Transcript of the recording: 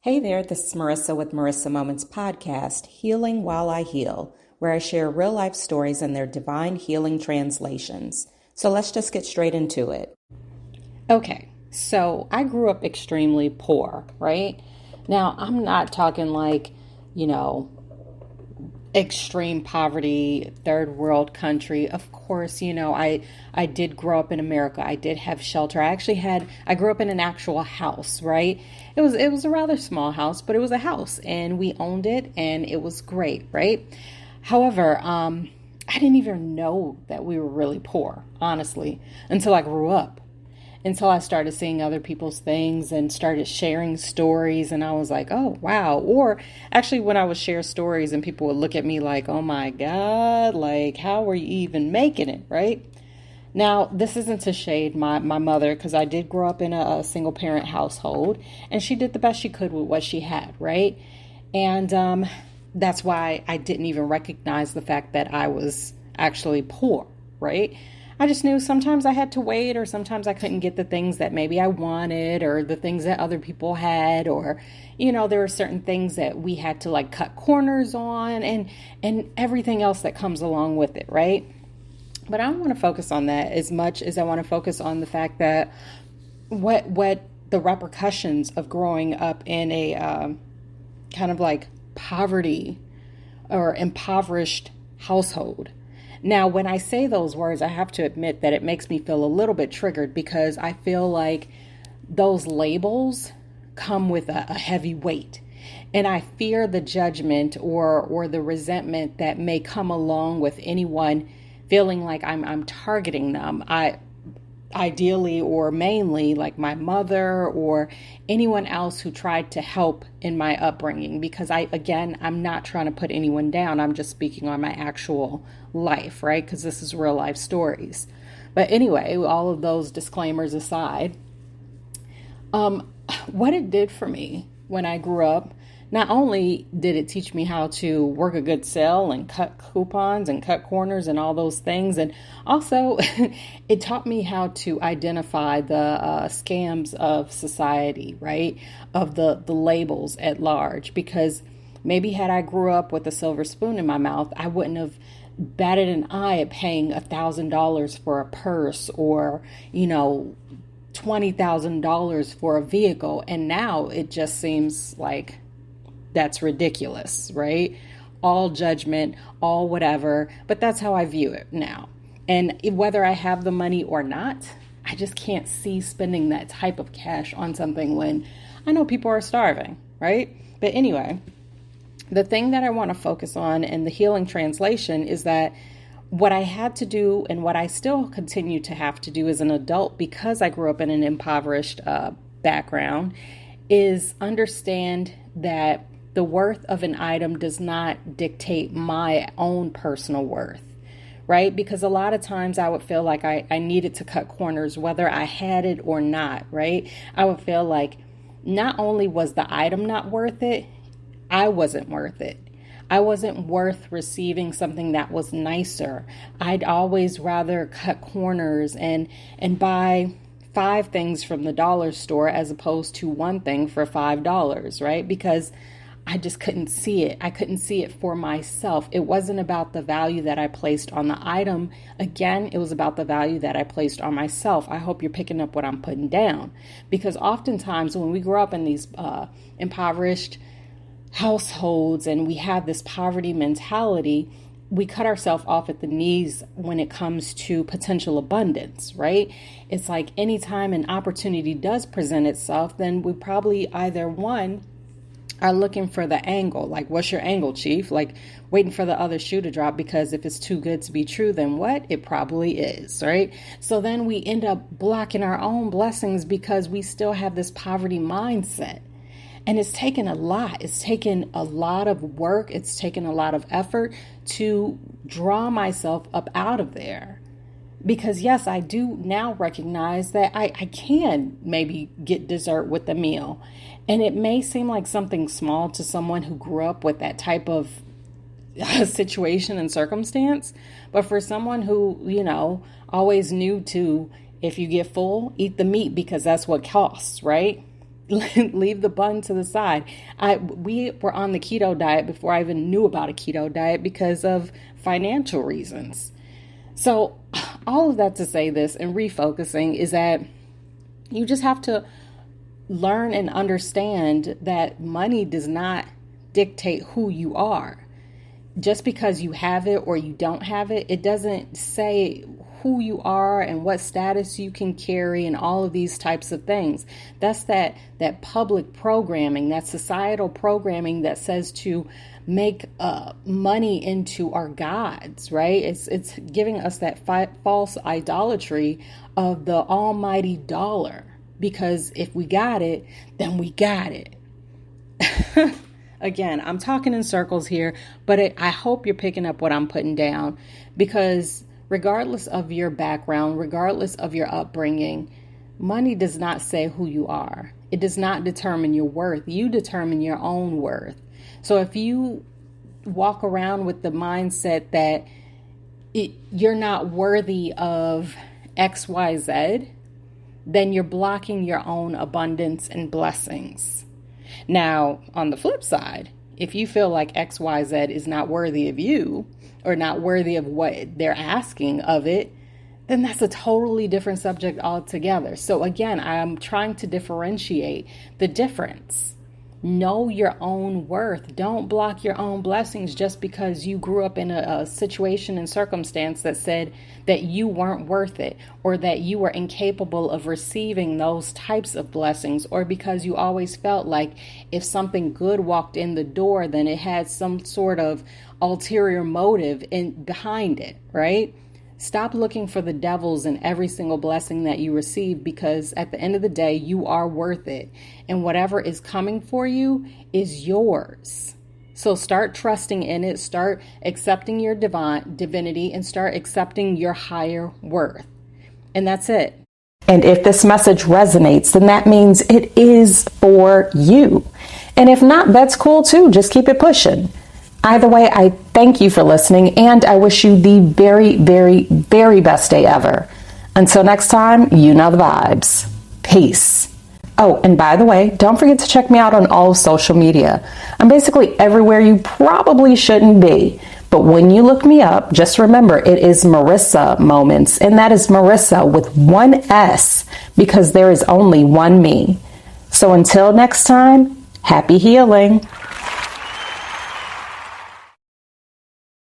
Hey there, this is Marisa with Marisa Moments Podcast, Healing While I Heal, where I share real life stories and their divine healing translations. So let's just get straight into it. Okay, so I grew up extremely poor, right? Now, I'm not talking like, extreme poverty, third world country. Of course, I did grow up in America. I did have shelter. I grew up in an actual house, right? It was a rather small house, but it was a house and we owned it and it was great, right? However, I didn't even know that we were really poor, honestly, until I grew up. Until I started seeing other people's things and started sharing stories, and I was like, oh, wow. Or actually, when I would share stories and people would look at me like, oh my God, like, how are you even making it, right? Now, this isn't to shade my mother, because I did grow up in a single parent household, and she did the best she could with what she had, right? And that's why I didn't even recognize the fact that I was actually poor, right? I just knew sometimes I had to wait, or sometimes I couldn't get the things that maybe I wanted, or the things that other people had, or, there were certain things that we had to like cut corners on and everything else that comes along with it, right? But I don't want to focus on that as much as I want to focus on the fact that what the repercussions of growing up in a kind of like poverty or impoverished household. Now, when I say those words, I have to admit that it makes me feel a little bit triggered, because I feel like those labels come with a heavy weight. And I fear the judgment or the resentment that may come along with anyone feeling like I'm targeting them. Ideally or mainly like my mother or anyone else who tried to help in my upbringing, because I'm not trying to put anyone down. I'm just speaking on my actual life, right? Because this is real life stories. But anyway, all of those disclaimers aside, what it did for me when I grew up, not only did it teach me how to work a good sale and cut coupons and cut corners and all those things, and also it taught me how to identify the scams of society, right? Of the labels at large, because maybe had I grew up with a silver spoon in my mouth, I wouldn't have batted an eye at paying $1,000 for a purse or, $20,000 for a vehicle. And now it just seems like that's ridiculous, right? All judgment, all whatever, but that's how I view it now. And whether I have the money or not, I just can't see spending that type of cash on something when I know people are starving, right? But anyway, the thing that I want to focus on in the healing translation is that what I had to do and what I still continue to have to do as an adult, because I grew up in an impoverished background, is understand that the worth of an item does not dictate my own personal worth, right? Because a lot of times I would feel like I needed to cut corners, whether I had it or not, right? I would feel like not only was the item not worth it, I wasn't worth it. I wasn't worth receiving something that was nicer. I'd always rather cut corners and buy 5 things from the dollar store as opposed to one thing for $5, right? Because I just couldn't see it. I couldn't see it for myself. It wasn't about the value that I placed on the item. Again, it was about the value that I placed on myself. I hope you're picking up what I'm putting down, because oftentimes when we grow up in these impoverished households and we have this poverty mentality, we cut ourselves off at the knees when it comes to potential abundance, right? It's like anytime an opportunity does present itself, then we probably either one are looking for the angle. Like, what's your angle, chief? Like waiting for the other shoe to drop, because if it's too good to be true, then what? It probably is, right? So then we end up blocking our own blessings because we still have this poverty mindset. And it's taken a lot. It's taken a lot of work. It's taken a lot of effort to draw myself up out of there. Because yes, I do now recognize that I can maybe get dessert with the meal. And it may seem like something small to someone who grew up with that type of situation and circumstance. But for someone who, always knew to, if you get full, eat the meat because that's what costs, right? Leave the bun to the side. We were on the keto diet before I even knew about a keto diet because of financial reasons. So all of that to say this, and refocusing, is that you just have to learn and understand that money does not dictate who you are. Just because you have it or you don't have it, it doesn't say who you are and what status you can carry and all of these types of things. That's that public programming, that societal programming that says to make money into our gods, right? It's giving us that false idolatry of the almighty dollar, because if we got it, then we got it. Again, I'm talking in circles here, but I hope you're picking up what I'm putting down, because regardless of your background, regardless of your upbringing, money does not say who you are. It does not determine your worth. You determine your own worth. So if you walk around with the mindset that you're not worthy of XYZ, then you're blocking your own abundance and blessings. Now, on the flip side, if you feel like XYZ is not worthy of you or not worthy of what they're asking of it, then that's a totally different subject altogether. So again, I'm trying to differentiate the difference. Know your own worth. Don't block your own blessings just because you grew up in a situation and circumstance that said that you weren't worth it, or that you were incapable of receiving those types of blessings, or because you always felt like if something good walked in the door, then it had some sort of ulterior motive behind it, right? Stop looking for the devils in every single blessing that you receive, because at the end of the day, you are worth it. And whatever is coming for you is yours. So start trusting in it, start accepting your divinity, and start accepting your higher worth. And that's it. And if this message resonates, then that means it is for you. And if not, that's cool too. Just keep it pushing. Either way, I thank you for listening, and I wish you the very, very, very best day ever. Until next time, you know the vibes. Peace. Oh, and by the way, don't forget to check me out on all social media. I'm basically everywhere you probably shouldn't be. But when you look me up, just remember it is Marisa Moments, and that is Marisa with one S, because there is only one me. So until next time, happy healing.